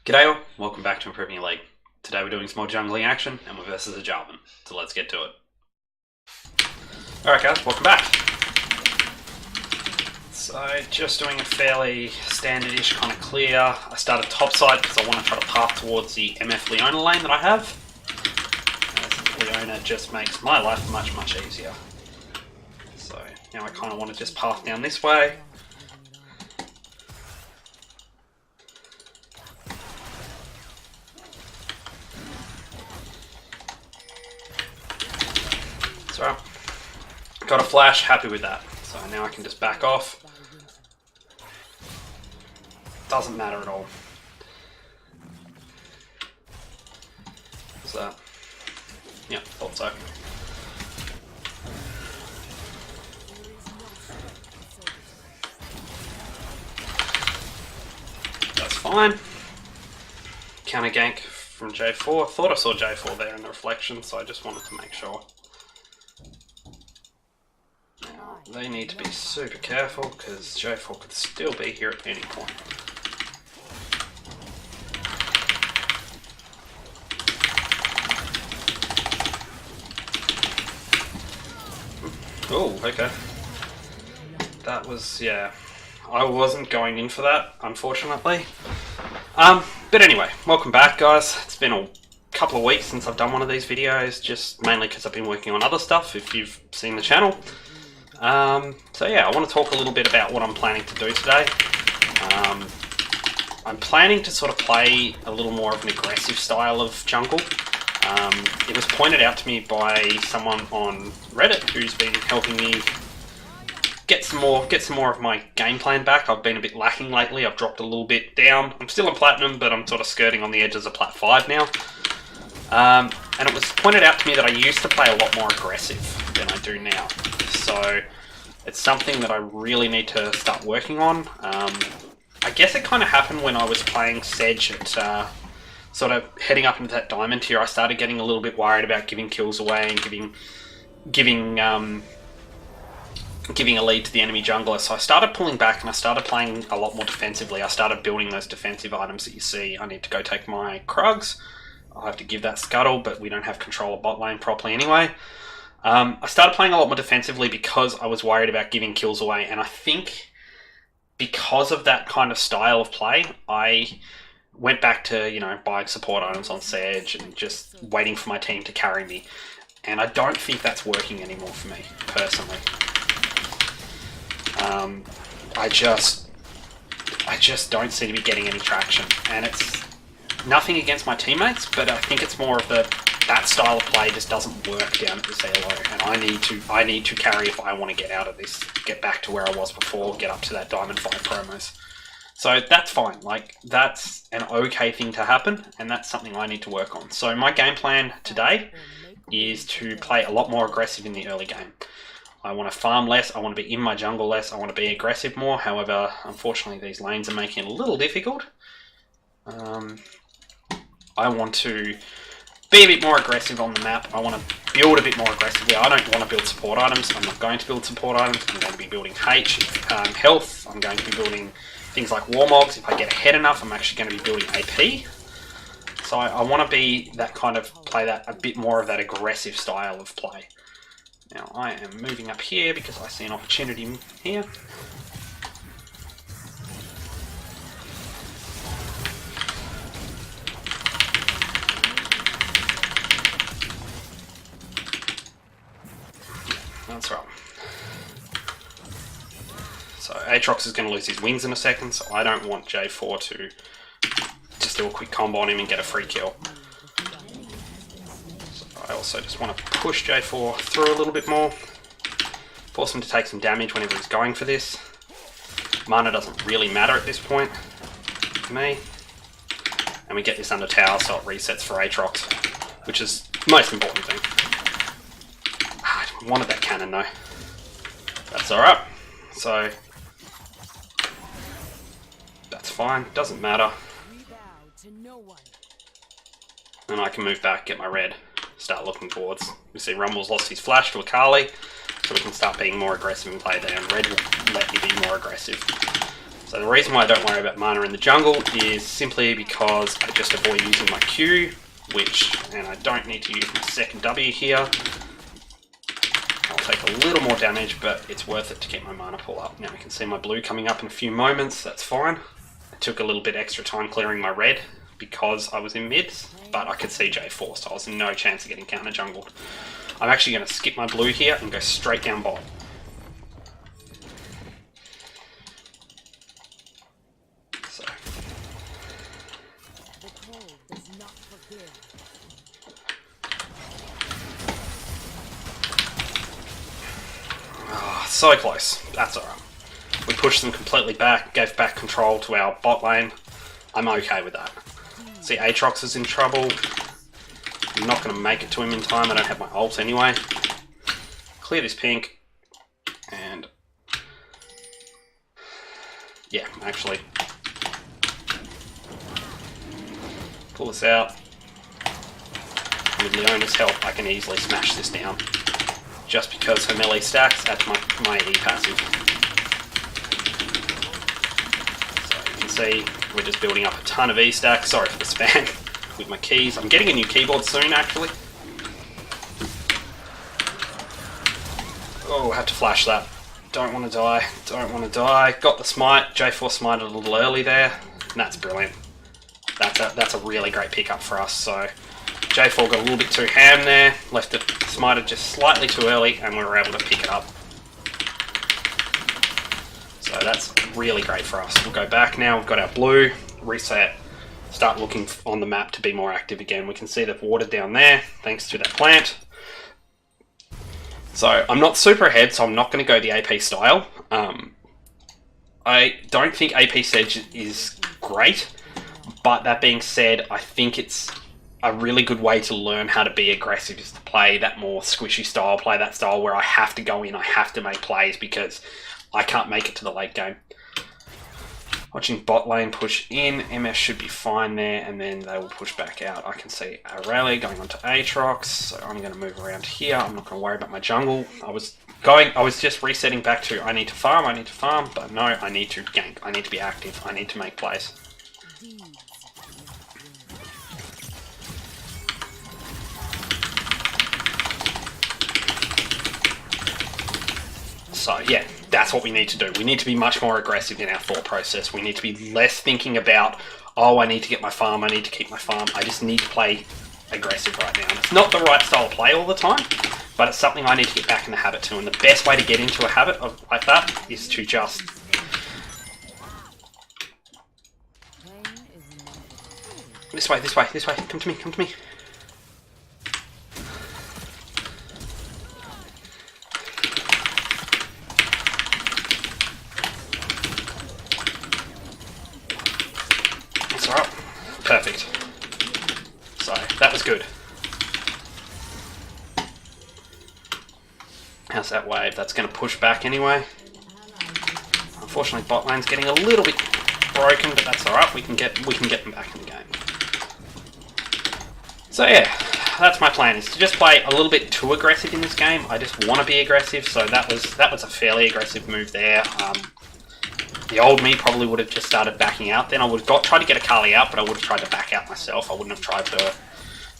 G'day all, welcome back to Improving Your League. Today we're doing some more jungling action and we're versus a Jarvan, so let's get to it. Alright guys, welcome back. So just doing a fairly standard-ish kind of clear. I started topside because I want to try to path towards the MF Leona lane that I have. As Leona just makes my life much easier. So now I kind of want to just path down this way. So, got a flash, happy with that. So now I can just back off. Doesn't matter at all. What's that? Yeah, thought so. That's fine. Counter gank from J4. Thought I saw J4 there in the reflection, so I just wanted to make sure. They need to be super careful because J4 could still be here at any point. Oh, okay. That was, yeah. I wasn't going in for that, unfortunately. But anyway, welcome back, guys. It's been a couple of weeks since I've done one of these videos, just mainly because I've been working on other stuff, if you've seen the channel. So yeah, I want to talk a little bit about what I'm planning to do today. I'm planning to sort of play a little more of an aggressive style of jungle. It was pointed out to me by someone on Reddit who's been helping me get some more of my game plan back. I've been a bit lacking lately. I've dropped a little bit down. I'm still in Platinum, but I'm sort of skirting on the edges of Plat 5 now. And it was pointed out to me that I used to play a lot more aggressive than I do now. So it's something that I really need to start working on. I guess it kind of happened when I was playing Sedge at sort of heading up into that diamond tier. I started getting a little bit worried about giving kills away and giving a lead to the enemy jungler. So I started pulling back and I started playing a lot more defensively. I started building those defensive items that you see. I need to go take my Krugs. I'll have to give that Scuttle, but we don't have control of bot lane properly anyway. I started playing a lot more defensively because I was worried about giving kills away, and I think because of that kind of style of play, I went back to, you know, buying support items on Sedge and just waiting for my team to carry me. And I don't think that's working anymore for me, personally. I just don't seem to be getting any traction, and it's nothing against my teammates, but I think it's more of that style of play just doesn't work down at this elo, and I need to carry if I want to get out of this, get back to where I was before, get up to that Diamond 5 promos. So that's fine, like that's an okay thing to happen, and that's something I need to work on. So my game plan today is to play a lot more aggressive in the early game. I want to farm less, I want to be in my jungle less, I want to be aggressive more. However, unfortunately these lanes are making it a little difficult. I want to be a bit more aggressive on the map. I want to build a bit more aggressively. I don't want to build support items. I'm not going to build support items. I'm going to be building health. I'm going to be building things like Warmogs. If I get ahead enough, I'm actually going to be building AP. So I want to be that kind of play, that a bit more of that aggressive style of play. Now I am moving up here because I see an opportunity here. That's right. So Aatrox is going to lose his wings in a second, so I don't want J4 to just do a quick combo on him and get a free kill. So I also just want to push J4 through a little bit more, force him to take some damage whenever he's going for this. Mana doesn't really matter at this point for me. And we get this under tower so it resets for Aatrox, which is the most important thing. I wanted that cannon though. That's alright. So that's fine, doesn't matter. And I can move back, get my red, start looking towards. You see Rumble's lost his flash to Akali, so we can start being more aggressive and play down. Red will let me be more aggressive. So the reason why I don't worry about mana in the jungle is simply because I just avoid using my Q, and I don't need to use my second W here. I'll take a little more damage, but it's worth it to keep my mana pool up. Now we can see my blue coming up in a few moments, that's fine. It took a little bit extra time clearing my red because I was in mid, but I could see J4, so I was no chance of getting counter jungled. I'm actually going to skip my blue here and go straight down bot. So. Oh, so close. That's alright. We pushed them completely back, gave back control to our bot lane. I'm okay with that. See, Aatrox is in trouble. I'm not going to make it to him in time. I don't have my ult anyway. Clear this pink. And... yeah, actually. Pull this out. With Leona's help, I can easily smash this down. Just because her melee stacks at my E passive. So you can see, we're just building up a ton of E stacks. Sorry for the spam. With my keys. I'm getting a new keyboard soon, actually. Oh, I had to flash that. Don't want to die. Don't want to die. Got the smite. J4 smited a little early there. And that's brilliant. That's a really great pickup for us. So J4 got a little bit too ham there. Left it smited just slightly too early, and we were able to pick it up. So that's really great for us. We'll go back now. We've got our blue. Reset. Start looking on the map to be more active again. We can see they've watered down there thanks to that plant. So I'm not super ahead, so I'm not going to go the AP style. I don't think AP Sedge is great, but that being said, I think it's a really good way to learn how to be aggressive, is to play that more squishy style, play that style where I have to go in, I have to make plays because I can't make it to the late game. Watching bot lane push in, MS should be fine there, and then they will push back out. I can see Aurelia going onto Aatrox, so I'm going to move around here. I'm not going to worry about my jungle. I was just resetting back to I need to farm, but no, I need to gank, I need to be active, I need to make plays. So yeah, that's what we need to do. We need to be much more aggressive in our thought process. We need to be less thinking about, oh, I need to get my farm, I need to keep my farm. I just need to play aggressive right now. And it's not the right style of play all the time, but it's something I need to get back in the habit to. And the best way to get into a habit of like that is to just... this way, this way, this way. Come to me, come to me. Perfect. So, that was good. How's that wave? That's going to push back anyway. Unfortunately, bot lane's getting a little bit broken, but that's alright. We can get them back in the game. So yeah, that's my plan, is to just play a little bit too aggressive in this game. I just want to be aggressive, so that was a fairly aggressive move there. The old me probably would have just started backing out. Then I would have tried to get a Kali out, but I would have tried to back out myself. I wouldn't have tried to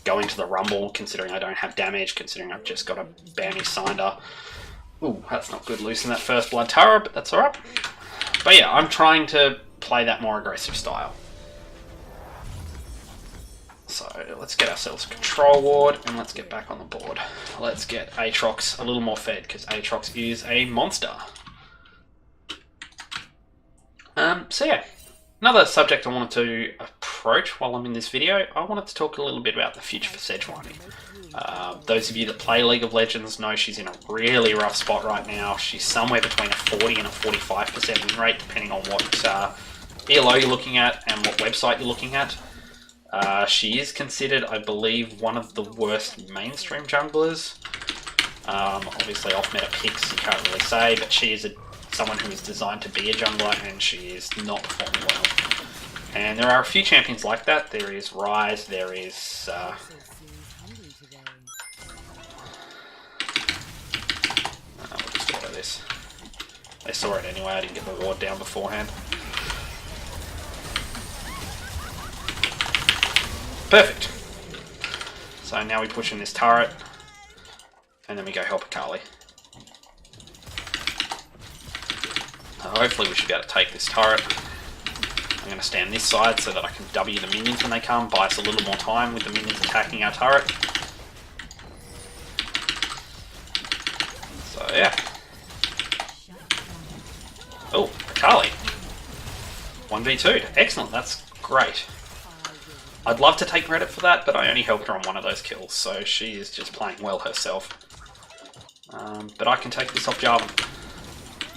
go into the Rumble, considering I don't have damage, considering I've just got a Bammy Cinder. Ooh, that's not good losing that first Blood Tara, but that's alright. But yeah, I'm trying to play that more aggressive style. So let's get ourselves a control ward, and let's get back on the board. Let's get Aatrox a little more fed, because Aatrox is a monster. So yeah, another subject I wanted to approach while I'm in this video, I wanted to talk a little bit about the future for Sejuani. Those of you that play League of Legends know she's in a really rough spot right now. She's somewhere between a 40 and a 45% win rate, depending on what ELO you're looking at and what website you're looking at. She is considered, I believe, one of the worst mainstream junglers. Obviously off-meta picks, you can't really say, but she is someone who is designed to be a jungler, and she is not performing well. And there are a few champions like that. There is Ryze, there is... we'll just auto this. They saw it anyway, I didn't get the ward down beforehand. Perfect. So now we push in this turret, and then we go help Akali. Hopefully we should be able to take this turret. I'm going to stand this side so that I can W the minions when they come, buy us a little more time with the minions attacking our turret. So yeah. Oh, Akali. 1v2. Excellent, that's great. I'd love to take credit for that, but I only helped her on one of those kills, so she is just playing well herself. But I can take this off Jarvan.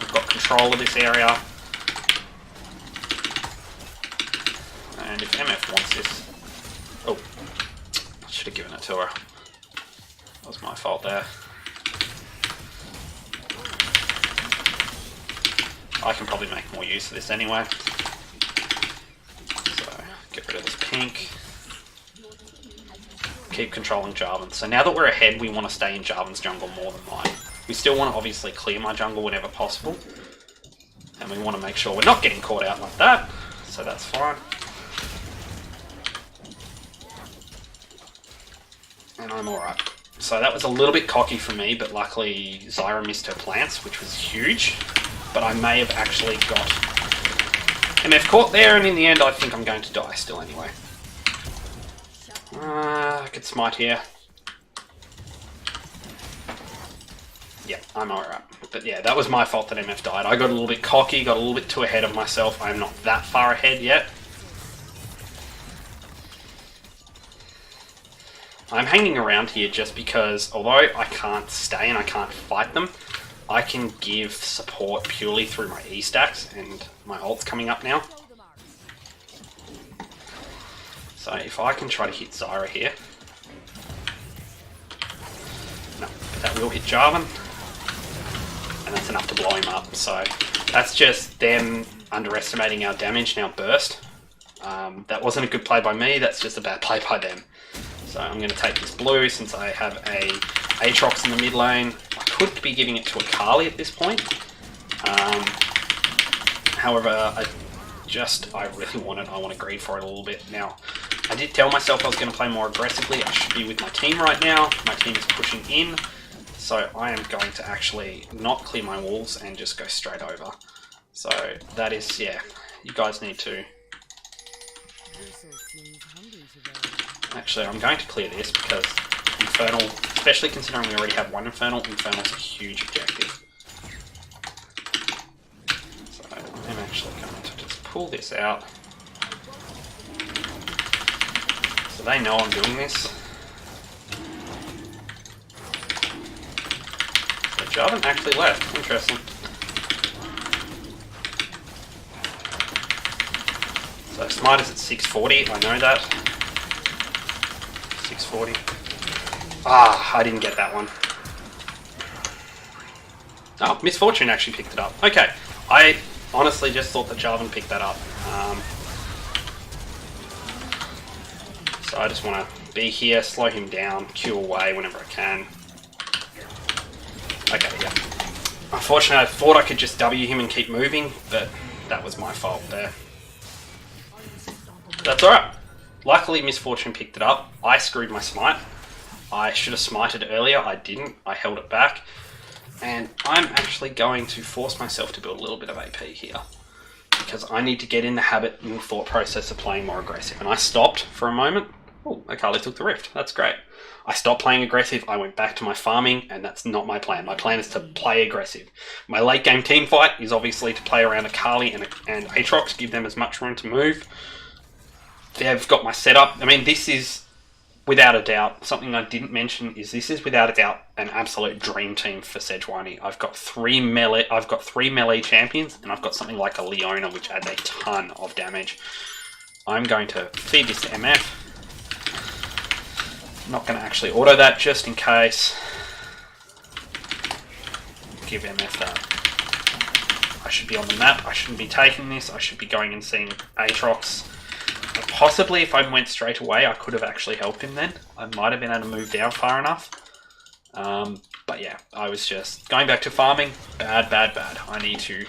We've got control of this area. And if MF wants this... Oh, I should have given it to her. That was my fault there. I can probably make more use of this anyway. So, get rid of this pink. Keep controlling Jarvan. So now that we're ahead, we want to stay in Jarvan's jungle more than mine. We still want to obviously clear my jungle whenever possible. And we want to make sure we're not getting caught out like that. So that's fine. And I'm alright. So that was a little bit cocky for me, but luckily Zyra missed her plants, which was huge. But I may have actually got MF caught there, and in the end I think I'm going to die still anyway. I could smite here. Yeah, I'm alright. But yeah, that was my fault that MF died. I got a little bit cocky, got a little bit too ahead of myself. I'm not that far ahead yet. I'm hanging around here just because, although I can't stay and I can't fight them, I can give support purely through my E stacks, and my ult's coming up now. So if I can try to hit Zyra here. No, but that will hit Jarvan. And that's enough to blow him up. So that's just them underestimating our damage, now burst. That wasn't a good play by me, that's just a bad play by them. So I'm going to take this blue since I have a Aatrox in the mid lane. I could be giving it to Akali at this point. However, I really want it. I want to greed for it a little bit. Now, I did tell myself I was going to play more aggressively. I should be with my team right now. My team is pushing in. So I am going to actually not clear my walls and just go straight over. So that is, yeah, you guys need to... Actually, I'm going to clear this because Infernal, especially considering we already have one Infernal, Infernal's a huge objective. So I'm actually going to just pull this out. So they know I'm doing this. So Jarvan actually left. Interesting. So Smite is at 640, I know that. 640. Ah, I didn't get that one. Oh, Misfortune actually picked it up. Okay, I honestly just thought that Jarvan picked that up. So I just want to be here, slow him down, Q away whenever I can. Okay, yeah. Unfortunately, I thought I could just W him and keep moving, but that was my fault there. That's alright. Luckily, Misfortune picked it up. I screwed my smite. I should have smited earlier. I didn't. I held it back. And I'm actually going to force myself to build a little bit of AP here. Because I need to get in the habit and thought process of playing more aggressive. And I stopped for a moment. Oh, Akali took the rift. That's great. I stopped playing aggressive. I went back to my farming, and that's not my plan. My plan is to play aggressive. My late game team fight is obviously to play around Akali and Aatrox, give them as much room to move. They've got my setup. I mean, this is, without a doubt, something I didn't mention is this is without a doubt an absolute dream team for Sejuani. I've got three melee champions, and I've got something like a Leona, which adds a ton of damage. I'm going to feed this to MF. I'm not going to actually auto that just in case. Give MF that. I should be on the map. I shouldn't be taking this. I should be going and seeing Aatrox. Possibly if I went straight away, I could have actually helped him then. I might have been able to move down far enough. But yeah, I was just going back to farming. Bad. I need to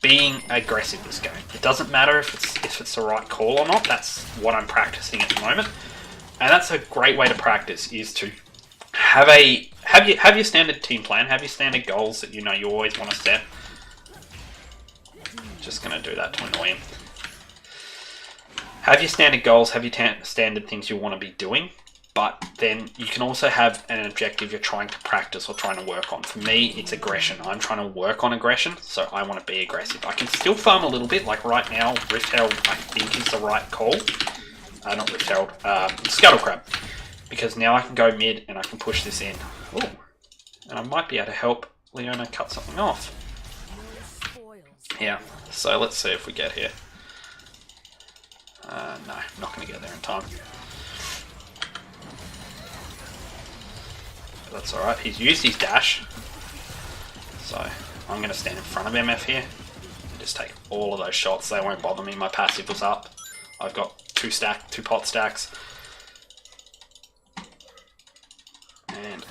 being aggressive this game. It doesn't matter if it's the right call or not. That's what I'm practicing at the moment. And that's a great way to practice, is to have your standard team plan, have your standard goals that you know you always want to set. Just going to do that to annoy him. Have your standard goals, have your standard things you want to be doing, but then you can also have an objective you're trying to practice or trying to work on. For me, it's aggression. I'm trying to work on aggression, so I want to be aggressive. I can still farm a little bit, like right now, Rift Herald I think is the right call. Not Rift Herald, Scuttle Crab. Because now I can go mid and I can push this in. Ooh. And I might be able to help Leona cut something off. Yeah, so let's see if we get here. No, I'm not going to get there in time. But that's alright, he's used his dash. So I'm going to stand in front of MF here. And just take all of those shots, they won't bother me, my passive was up. I've got two pot stacks. And...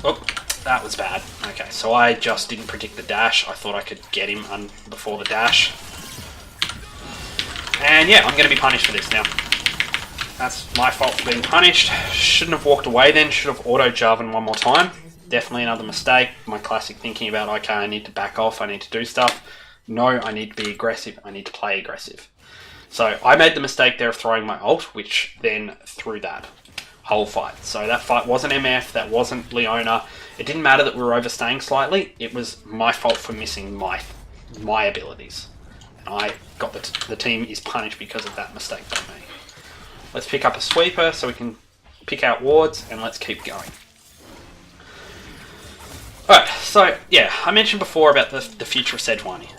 oh, that was bad. Okay, so I just didn't predict the dash. I thought I could get him before the dash. And yeah, I'm going to be punished for this now. That's my fault for being punished. Shouldn't have walked away then. Should have auto-Jarvan one more time. Definitely another mistake. My classic thinking about, okay, I need to back off. I need to do stuff. No, I need to be aggressive. I need to play aggressive. So I made the mistake there of throwing my ult, which then threw that whole fight. So that fight wasn't MF. That wasn't Leona. It didn't matter that we were overstaying slightly. It was my fault for missing my abilities. I got the team is punished because of that mistake by me. Let's pick up a sweeper so we can pick out wards and let's keep going. Alright, so yeah, I mentioned before about the future of Sejuani.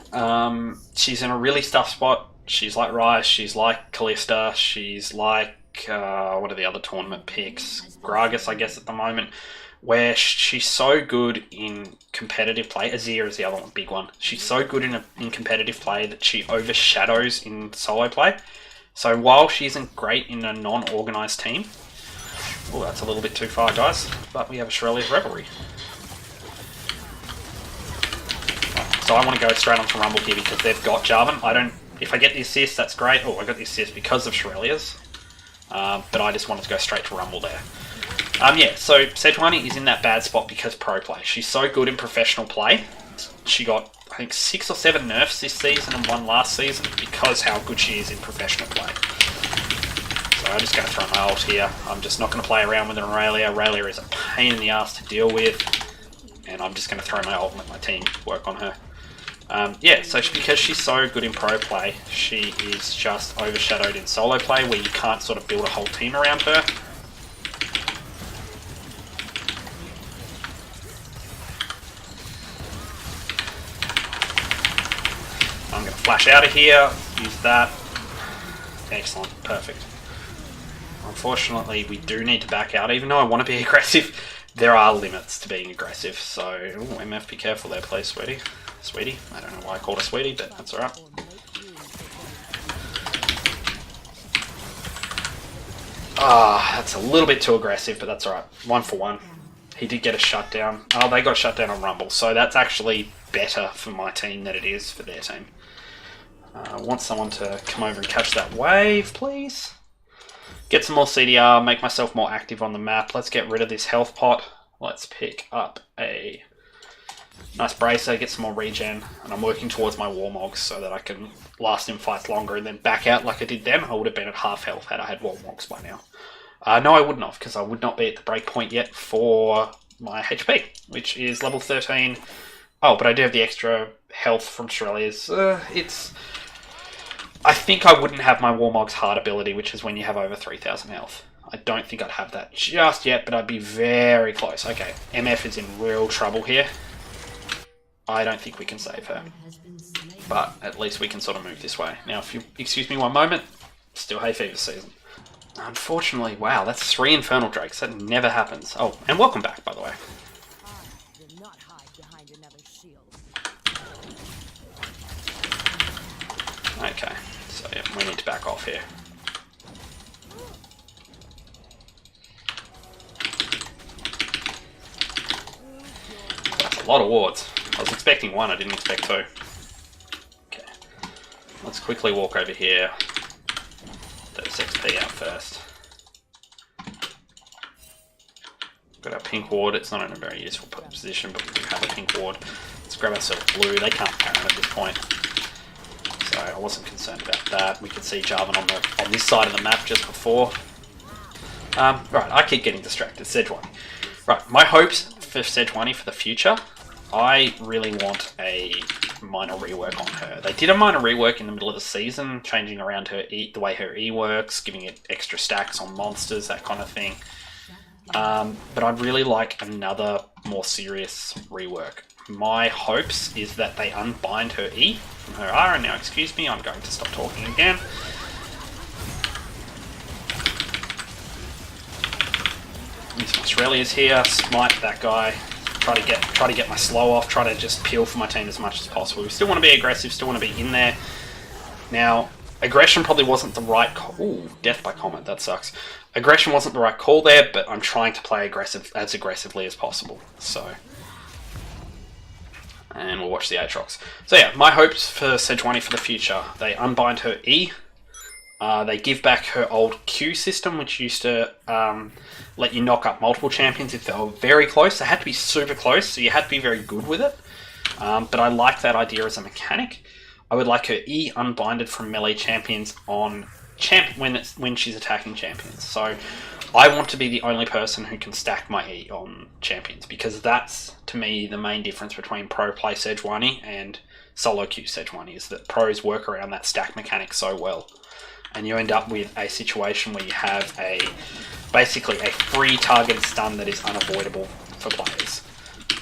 She's in a really tough spot. She's like Rice, she's like Kalista, she's like, what are the other tournament picks? Gragas, I guess, at the moment. Where she's so good in competitive play. Azir is the other one, big one. She's so good in competitive play that she overshadows in solo play. So while she isn't great in a non-organised team... oh, that's a little bit too far, guys. But we have Australia's Revelry. So I want to go straight onto Rumble here because they've got Jarvan. If I get the assist, that's great. Oh, I got the assist because of Shurelia's. But I just wanted to go straight to Rumble there. Yeah, so Sejuani is in that bad spot because pro play. She's so good in professional play. She got, I think, 6 or 7 nerfs this season and 1 last season because how good she is in professional play. So I'm just going to throw my ult here. I'm just not going to play around with an Aurelia. Aurelia is a pain in the ass to deal with. And I'm just going to throw my ult and let my team work on her. Yeah, so because she's so good in pro play, she is just overshadowed in solo play where you can't sort of build a whole team around her. I'm going to flash out of here, use that. Excellent, perfect. Unfortunately, we do need to back out. Even though I want to be aggressive, there are limits to being aggressive. So, ooh, MF, be careful there, please, sweetie. Sweetie. I don't know why I called her sweetie, but that's alright. That's a little bit too aggressive, but that's alright. 1 for 1. He did get a shutdown. Oh, they got shut down on Rumble, so that's actually better for my team than it is for their team. I want someone to come over and catch that wave, please. Get some more CDR, make myself more active on the map. Let's get rid of this health pot. Let's pick up a nice bracer, get some more regen, and I'm working towards my Warmogs so that I can last in fights longer and then back out like I did then. I would have been at half health had I had Warmogs by now. No, I wouldn't have, because I would not be at the break point yet for my HP, which is level 13. Oh, but I do have the extra health from Shurelia's. I think I wouldn't have my Warmog's hard ability, which is when you have over 3,000 health. I don't think I'd have that just yet, but I'd be very close. Okay, MF is in real trouble here. I don't think we can save her. But at least we can sort of move this way. Now, if you excuse me one moment, still hay fever season. Unfortunately, wow, that's 3 Infernal Drakes. That never happens. Oh, and welcome back, by the way. Okay, so yeah, we need to back off here. That's a lot of wards. I was expecting 1, I didn't expect 2. Okay, let's quickly walk over here. There's this XP out first. Got our pink ward. It's not in a very useful position, but we do have a pink ward. Let's grab ourselves blue. They can't Baron at this point, so I wasn't concerned about that. We could see Jarvan on this side of the map just before. Right, I keep getting distracted. Sejuani. Right, my hopes for Sejuani for the future. I really want a minor rework on her. They did a minor rework in the middle of the season, changing around her E, the way her E works, giving it extra stacks on monsters, that kind of thing. But I'd really like another more serious rework. My hopes is that they unbind her E from her R, and now excuse me, I'm going to stop talking again. Use my Shurelya's here, smite that guy, try to get my slow off, try to just peel for my team as much as possible. We still want to be aggressive, still want to be in there. Now, aggression probably wasn't the right call. Ooh, death by comment, that sucks. Aggression wasn't the right call there, but I'm trying to play as aggressively as possible. So, and we'll watch the Aatrox. So yeah, my hopes for Sejuani for the future. They unbind her E. They give back her old Q system, which used to let you knock up multiple champions if they were very close. They had to be super close, so you had to be very good with it. But I like that idea as a mechanic. I would like her E unbinded from melee champions on when she's attacking champions. So I want to be the only person who can stack my E on champions, because that's, to me, the main difference between pro play Sejuani and solo queue Sejuani, is that pros work around that stack mechanic so well. And you end up with a situation where you have basically a free targeted stun that is unavoidable for players.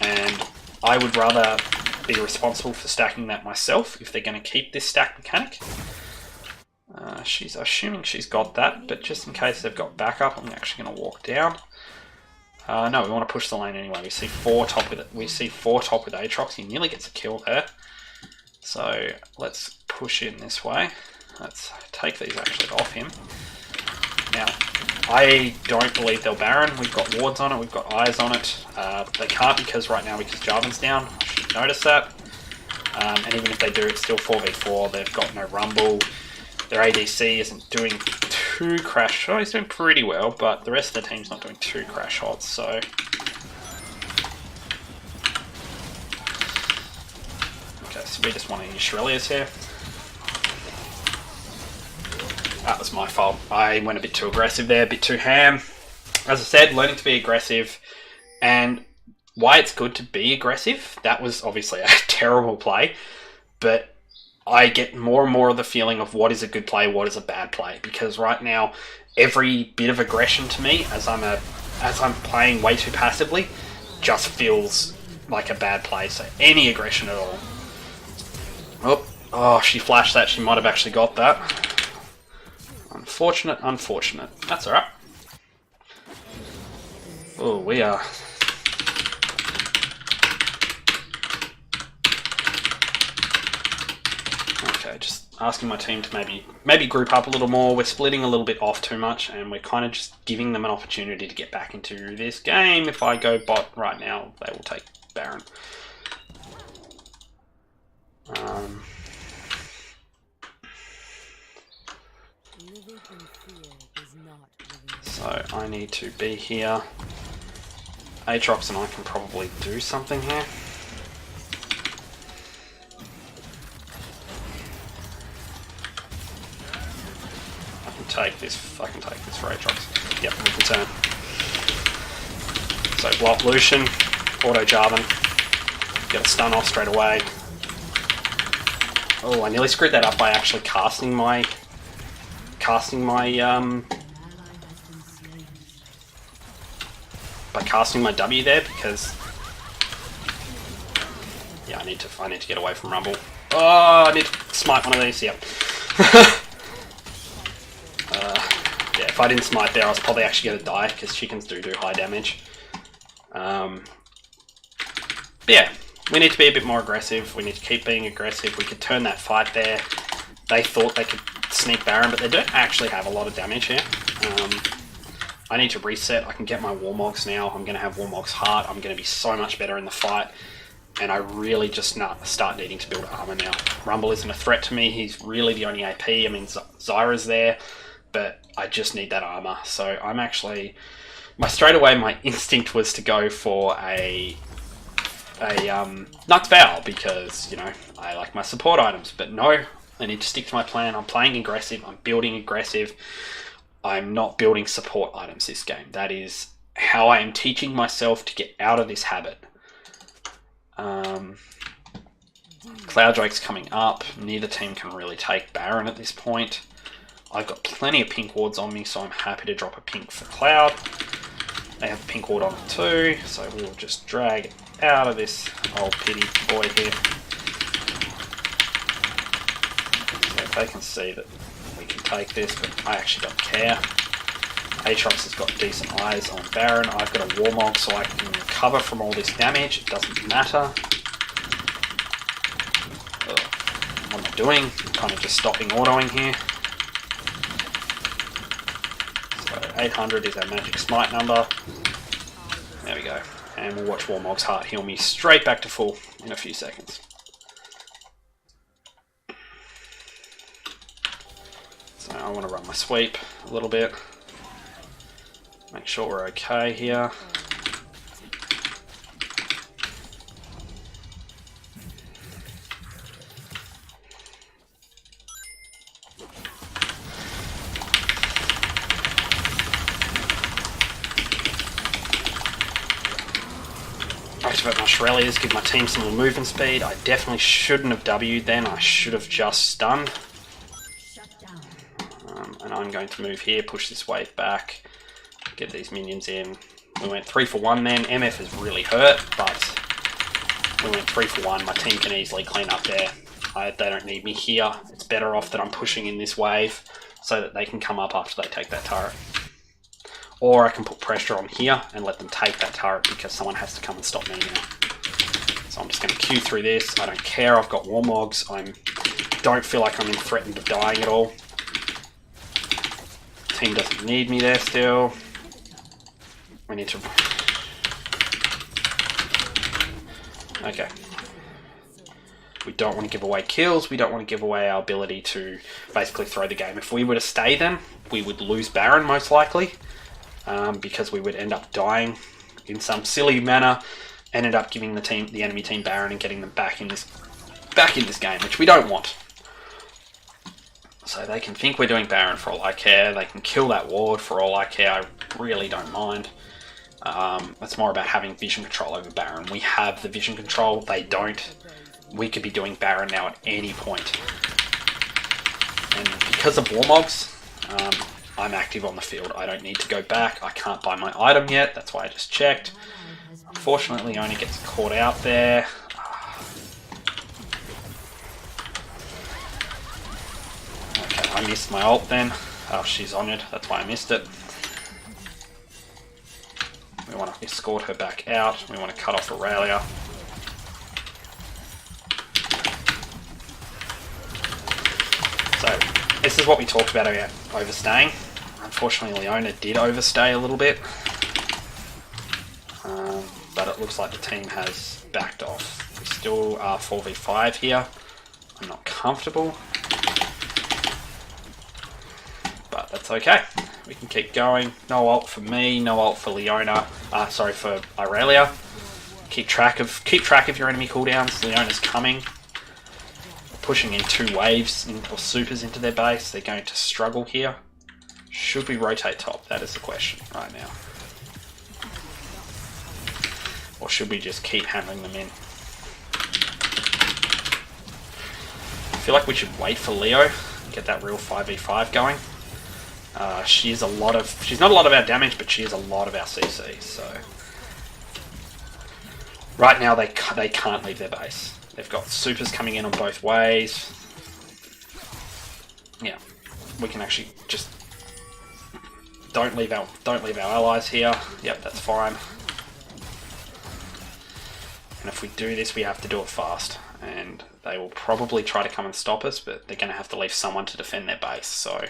And I would rather be responsible for stacking that myself if they're going to keep this stack mechanic. She's assuming she's got that, but just in case they've got backup, I'm actually going to walk down. No, we want to push the lane anyway. We see four top with Aatrox. He nearly gets a kill there. So let's push in this way. Let's take these actually off him. Now, I don't believe they'll Baron. We've got wards on it, we've got eyes on it. They can't because Jarvan's down. I should notice that. And even if they do, it's still 4v4. They've got no Rumble. Their ADC isn't doing too crash. Oh, he's doing pretty well, but the rest of the team's not doing too crash hot, so. Okay, so we just want to use Shurelya's here. That was my fault. I went a bit too aggressive there, a bit too ham. As I said, learning to be aggressive, and why it's good to be aggressive, that was obviously a terrible play, but I get more and more of the feeling of what is a good play, what is a bad play, because right now, every bit of aggression to me, as I'm playing way too passively, just feels like a bad play, so any aggression at all. Oh, she flashed that, she might have actually got that. Unfortunate, unfortunate. That's alright. Oh, we are. Okay, just asking my team to maybe group up a little more. We're splitting a little bit off too much, and we're kind of just giving them an opportunity to get back into this game. If I go bot right now, they will take Baron. So I need to be here. Aatrox and I can probably do something here. I can take this for Aatrox. Yep, we can turn. So block Lucian, auto Jarvan, get a stun off straight away. Oh, I nearly screwed that up by actually casting my W there, because yeah, I need to get away from Rumble. Oh, I need to smite one of these. Yep. Yeah, if I didn't smite there, I was probably actually going to die, because chickens do high damage. But yeah, we need to be a bit more aggressive. We need to keep being aggressive. We could turn that fight there. They thought they could sneak Baron, but they don't actually have a lot of damage here. I need to reset. I can get my Warmogs now. I'm going to have Warmog's Heart. I'm going to be so much better in the fight. And I really just start needing to build armor now. Rumble isn't a threat to me. He's really the only AP. I mean, Zyra's there. but I just need that armor. So I'm actually, my instinct was to go for a Nuts Vow, because, you know, I like my support items, but no, I need to stick to my plan. I'm playing aggressive, I'm building aggressive, I'm not building support items this game. That is how I am teaching myself to get out of this habit. Cloud Drake's coming up. Neither team can really take Baron at this point. I've got plenty of pink wards on me, so I'm happy to drop a pink for Cloud. They have a pink ward on it too, so we will just drag it out of this old pity boy here. So they can see that we can take this, but I actually don't care. Aatrox has got decent eyes on Baron. I've got a Warmog, so I can recover from all this damage. It doesn't matter. What am I doing? I'm kind of just stopping autoing here. So 800 is our magic smite number. There we go. And we'll watch Warmog's heart heal me straight back to full in a few seconds. So I want to run my sweep a little bit. Make sure we're okay here. Activate my Shurelliers, give my team some more movement speed. I definitely shouldn't have W'd then, I should have just stunned. And I'm going to move here, push this wave back, get these minions in. We went 3 for 1 then. MF is really hurt, but we went 3 for 1. My team can easily clean up there. They don't need me here. It's better off that I'm pushing in this wave so that they can come up after they take that turret. Or I can put pressure on here and let them take that turret because someone has to come and stop me now. So I'm just going to queue through this. I don't care. I've got Warmogs. I don't feel like I'm in threatened of dying at all. Team doesn't need me there still. We need to... Okay. We don't want to give away kills. We don't want to give away our ability to basically throw the game. If we were to stay then, we would lose Baron most likely. Because we would end up dying in some silly manner, ended up giving the enemy team Baron and getting them back in this game, which we don't want. So they can think we're doing Baron for all I care. They can kill that ward for all I care. I really don't mind. It's more about having vision control over Baron. We have the vision control. They don't. We could be doing Baron now at any point. And because of Warmogs, I'm active on the field. I don't need to go back. I can't buy my item yet. That's why I just checked. Unfortunately, Leona gets caught out there. Okay, I missed my ult then. Oh, she's on it. That's why I missed it. We want to escort her back out. We want to cut off Aurelia. So, this is what we talked about overstaying. Unfortunately, Leona did overstay a little bit. But it looks like the team has backed off. We still are 4v5 here. I'm not comfortable. But that's okay. We can keep going. No ult for me, no ult for Leona. Sorry, for Aurelia. Keep track of your enemy cooldowns. Leona's coming. Pushing in 2 waves or supers into their base. They're going to struggle here. Should we rotate top? That is the question right now. Or should we just keep hammering them in? I feel like we should wait for Leo, get that real 5v5 going. She's not a lot of our damage, but she is a lot of our CC, so... Right now they can't leave their base. They've got supers coming in on both ways. Yeah, we can actually just... Don't leave our allies here. Yep, that's fine. And if we do this, we have to do it fast. And they will probably try to come and stop us, but they're going to have to leave someone to defend their base, so...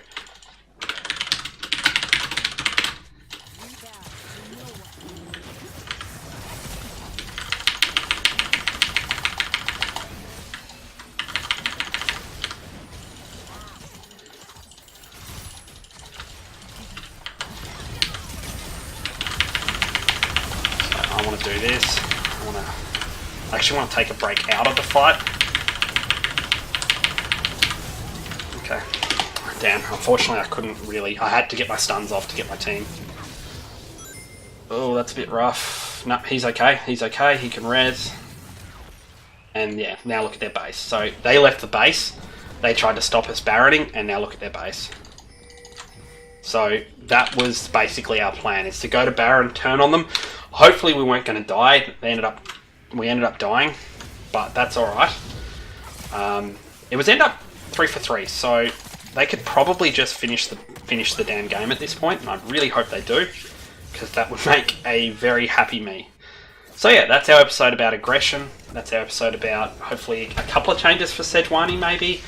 want to do this. I actually want to take a break out of the fight. Okay. Damn, unfortunately I couldn't really... I had to get my stuns off to get my team. Oh, that's a bit rough. No, he's okay. He's okay. He can res. And yeah, now look at their base. So they left the base. They tried to stop us baroning, and now look at their base. So that was basically our plan, is to go to Baron, turn on them. Hopefully we weren't going to die. We ended up dying, but that's alright. It was end up 3 for 3, so they could probably just finish the damn game at this point, and I really hope they do, because that would make a very happy me. So yeah, that's our episode about aggression. That's our episode about, hopefully, a couple of changes for Sejuani, maybe.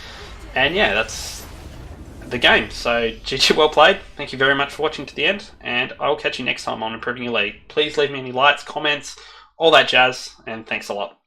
And yeah, that's the game. So GG, well played. Thank you very much for watching to the end, and I will catch you next time on Improving Your League. Please leave me any likes, comments, all that jazz, and thanks a lot.